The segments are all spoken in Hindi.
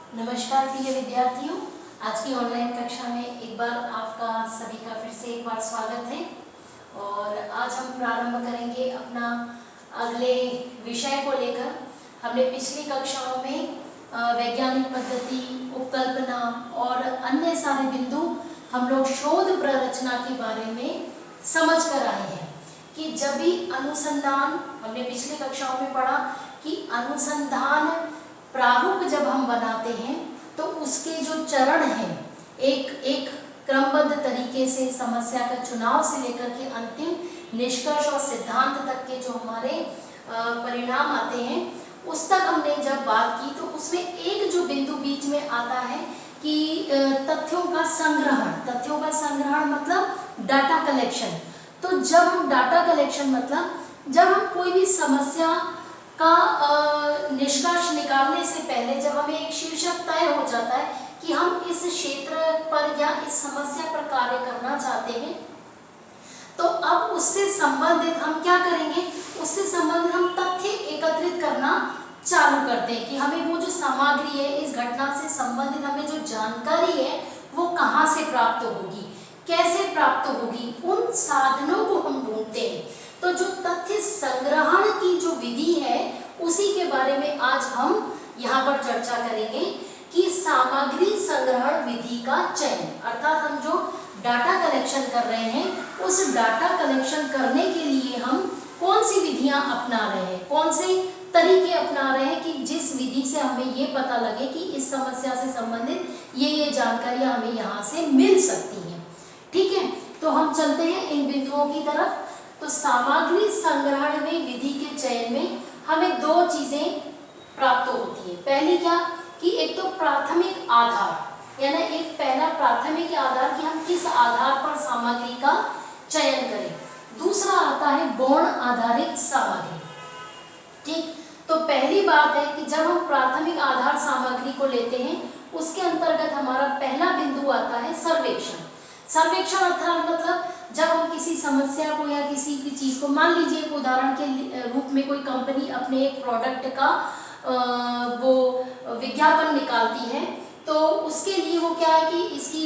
नमस्कार प्रिय विद्यार्थियों, आज की ऑनलाइन कक्षा में एक बार आपका सभी का फिर से एक बार स्वागत है। और आज हम प्रारंभ करेंगे अपना अगले विषय को लेकर। हमने पिछली कक्षाओं में वैज्ञानिक पद्धति, उपकल्पना और अन्य सारे बिंदु हम लोग शोध प्ररचना के बारे में समझ कर आए हैं कि जब भी अनुसंधान, हमने पिछली कक्षाओं में पढ़ा कि अनुसंधान प्रारूप जब हम बनाते हैं तो उसके जो चरण हैं, एक क्रमबद्ध तरीके से समस्या का चुनाव से लेकर के अंतिम निष्कर्ष और सिद्धांत तक के जो हमारे परिणाम आते हैं, उस तक हमने जब बात की तो उसमें एक जो बिंदु बीच में आता है कि तथ्यों का संग्रहण मतलब डाटा कलेक्शन। तो जब हम डाटा कलेक्शन मतलब जब हम कोई भी समस्या का निष्कर्ष निकालने से पहले जब हमें एक शीर्षक तय हो जाता है कि हम इस क्षेत्र पर या इस समस्या पर कार्य करना चाहते हैं, तो अब उससे संबंधित हम क्या करेंगे, उससे संबंधित हम तथ्य एकत्रित करना चालू करते हैं कि हमें वो जो सामग्री है, इस घटना से संबंधित हमें जो जानकारी है वो कहाँ से प्राप्त होगी, कैसे प्राप्त होगी, उन साधनों को हम ढूंढते हैं। तो जो तथ्य संग्रहण की जो विधि है उसी के बारे में आज हम यहाँ पर चर्चा करेंगे कि सामग्री संग्रहण विधि का चयन, अर्थात हम जो डाटा कलेक्शन कर रहे हैं उस डाटा कलेक्शन करने के लिए हम कौन सी विधियां अपना रहे हैं, कौन से तरीके अपना रहे हैं कि जिस विधि से हमें ये पता लगे कि इस समस्या से संबंधित ये जानकारियां हमें यहाँ से मिल सकती हैं। ठीक है, तो हम चलते हैं इन बिंदुओं की तरफ। तो सामग्री संग्रहण में विधि के चयन में हमें दो चीजें प्राप्त होती है। पहली क्या कि एक तो प्राथमिक आधार, यानी एक पहला प्राथमिक आधार कि हम किस आधार पर सामग्री का चयन करें। दूसरा आता है गौण आधारित सामग्री। ठीक, तो पहली बात है कि जब हम प्राथमिक आधार सामग्री को लेते हैं उसके अंतर्गत हमारा पहला बिंदु आता है सर्वेक्षण। सर्वेक्षण अर्थात मतलब जब हम किसी समस्या को या किसी भी चीज को, मान लीजिए एक उदाहरण के रूप में कोई कंपनी अपने एक प्रोडक्ट का वो विज्ञापन निकालती है, तो उसके लिए वो क्या है कि इसकी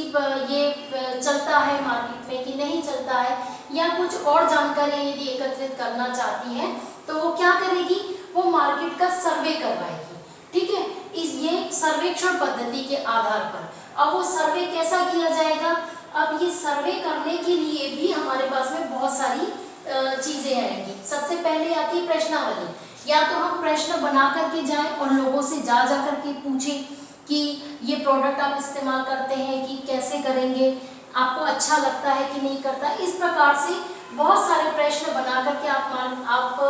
ये चलता है मार्केट में कि नहीं चलता है, या कुछ और जानकारियां यदि एकत्रित करना चाहती है तो वो क्या करेगी, वो मार्केट का सर्वे करवाएगी। ठीक है, इस ये सर्वेक्षण पद्धति के आधार पर। अब वो सर्वे कैसा किया जाएगा, अब ये सर्वे करने के लिए भी हमारे पास में बहुत सारी चीजें आएंगी। सबसे पहले आती है प्रश्नावली, या तो हम प्रश्न बना करके जाएं और लोगों से जा करके पूछें कि ये प्रोडक्ट आप इस्तेमाल करते हैं कि कैसे करेंगे, आपको अच्छा लगता है कि नहीं करता। इस प्रकार से बहुत सारे प्रश्न बना करके आप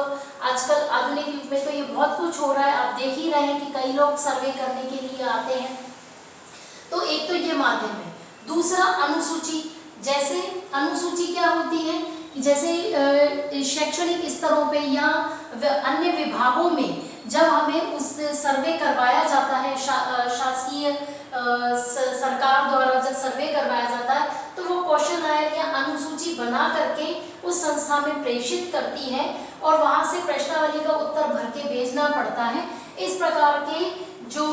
आजकल आधुनिक युग में तो ये बहुत कुछ हो रहा है, आप देख ही रहे हैं कि कई लोग सर्वे करने के लिए आते हैं। तो एक तो ये माध्यम है। दूसरा अनुसूची, जैसे अनुसूची क्या होती है कि जैसे शैक्षणिक स्तरों पे या अन्य विभागों में जब हमें उस सर्वे करवाया जाता है, शासकीय सरकार द्वारा जब सर्वे करवाया जाता है तो वो क्वेश्चन आयर या अनुसूची बना करके उस संस्था में प्रेषित करती है और वहां से प्रश्नावली का उत्तर भर के भेजना पड़ता है। इस प्रकार के जो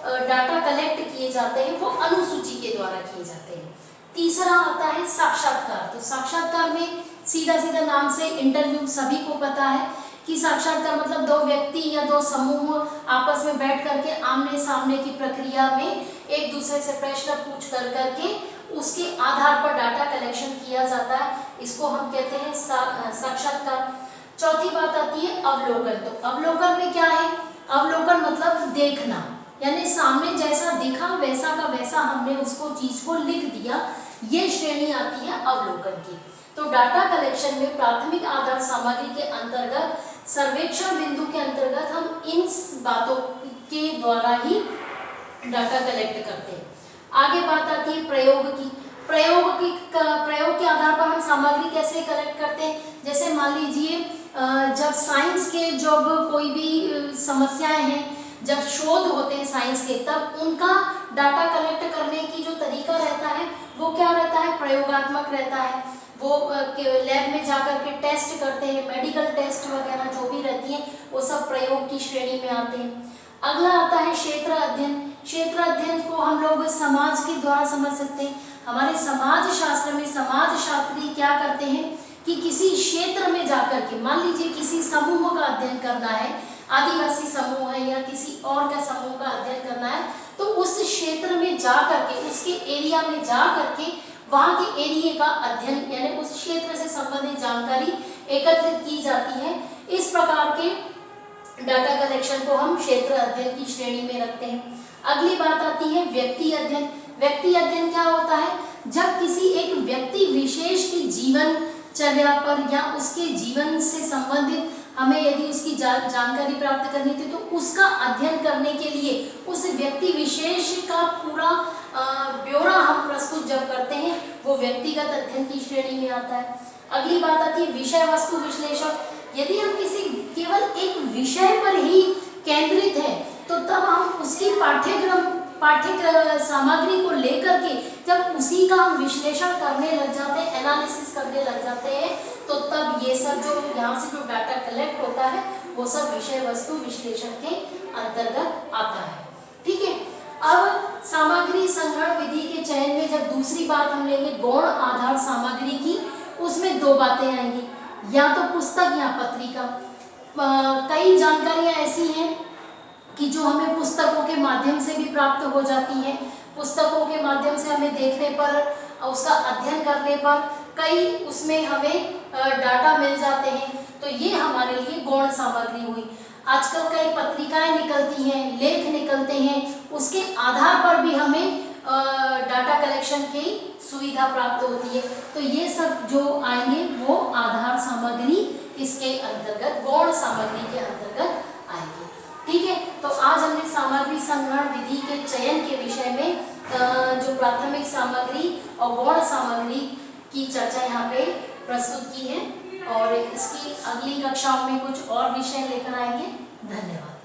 डाटा कलेक्ट किए जाते हैं वो अनुसूची के द्वारा किए जाते हैं। तीसरा आता है साक्षात्कार। तो साक्षात्कार में सीधा सीधा नाम से इंटरव्यू, सभी को पता है कि साक्षात्कार मतलब दो व्यक्ति या दो समूह आपस में बैठ करके आमने सामने की प्रक्रिया में एक दूसरे से प्रश्न पूछ कर करके उसके आधार पर डाटा कलेक्शन किया जाता है। इसको हम कहते हैं साक्षात्कार। चौथी बात आती है अवलोकन। तो अवलोकन में क्या है, अवलोकन मतलब देखना, यानी सामने जैसा दिखा वैसा का वैसा हमने उसको चीज को लिख दिया, ये श्रेणी आती है अवलोकन की। तो डाटा कलेक्शन में प्राथमिक आधार सामग्री के अंतर्गत सर्वेक्षण बिंदु के अंतर्गत हम इन बातों के द्वारा ही डाटा कलेक्ट करते हैं। आगे बात आती है प्रयोग की। प्रयोग के आधार पर हम सामग्री कैसे कलेक्ट करते हैं, जैसे मान लीजिए जब साइंस के जब कोई भी समस्याएं हैं, जब शोध होते हैं साइंस के, तब उनका डाटा कलेक्ट करने की जो तरीका रहता है वो क्या रहता है, प्रयोगात्मक रहता है। वो लैब में जाकर के टेस्ट करते हैं, मेडिकल टेस्ट वगैरह जो भी रहती हैं वो सब प्रयोग की श्रेणी में आते हैं। अगला आता है क्षेत्र अध्ययन। क्षेत्र अध्ययन को हम लोग समाज के द्वारा समझ सकते हैं। हमारे समाज शास्त्र में समाज शास्त्री क्या करते हैं कि किसी क्षेत्र में जाकर के, मान लीजिए किसी समूह का अध्ययन करना है, आदिवासी समूह है या किसी और का समूह का अध्ययन करना है, तो उस क्षेत्र में जा करके, उसके एरिया में जा करके वहाँ के एरिया का अध्ययन यानी उस क्षेत्र से संबंधित जानकारी एकत्रित की जाती है। इस प्रकार के डाटा कलेक्शन को हम क्षेत्र अध्ययन की श्रेणी में रखते हैं। अगली बात आती है व्यक्ति अध्ययन। व्यक्ति अध्ययन क्या होता है? जब किसी एक व्यक्ति विशेष की जीवनचर्या पर या उसके जीवन से संबंधित हमें यदि उसकी जानकारी प्राप्त करनी थी, तो उसका अध्ययन करने के लिए उस व्यक्ति विशेष का पूरा ब्यौरा हम प्रस्तुत जब करते हैं, वो व्यक्तिगत अध्ययन की श्रेणी में आता है। अगली बात आती है विषय वस्तु विश्लेषण। यदि हम किसी केवल एक विषय पर ही केंद्रित हैं, तो तब हम उसकी पाठ्य सामग्री को लेकर के जब उसी का हम विश्लेषण करने लग जाते हैं, एनालिसिस करने लग जाते हैं, तो तब ये सब जो यहाँ से जो डाटा कलेक्ट होता है वो सब विषय वस्तु विश्लेषण के अंतर्गत आता है। ठीक है। अब सामग्री संग्रहण विधि के चयन में जब दूसरी बात हम लेंगे गौण आधार सामग्री की, उसमें दो बातें आएंगी, या तो पुस्तक या पत्रिका। कई जानकारियां ऐसी हैं कि जो हमें पुस्तकों के माध्यम से भी प्राप्त हो जाती हैं। पुस्तकों के माध्यम से हमें देखने पर, उसका अध्ययन करने पर कई उसमें हमें डाटा मिल जाते हैं, तो ये हमारे लिए गौण सामग्री हुई। आजकल कई पत्रिकाएं निकलती हैं, लेख निकलते हैं, उसके आधार पर भी हमें डाटा कलेक्शन की सुविधा प्राप्त होती है। तो ये सब जो आएंगे वो आधार सामग्री इसके अंतर्गत, गौण सामग्री के अंतर्गत आएंगे। ठीक है। तो आज हमने सामग्री संग्रहण विधि के चयन के विषय में जो प्राथमिक सामग्री और गौण सामग्री की चर्चा यहाँ पे प्रस्तुत की है, और इसकी अगली कक्षाओं में कुछ और विषय लेकर आएंगे। धन्यवाद।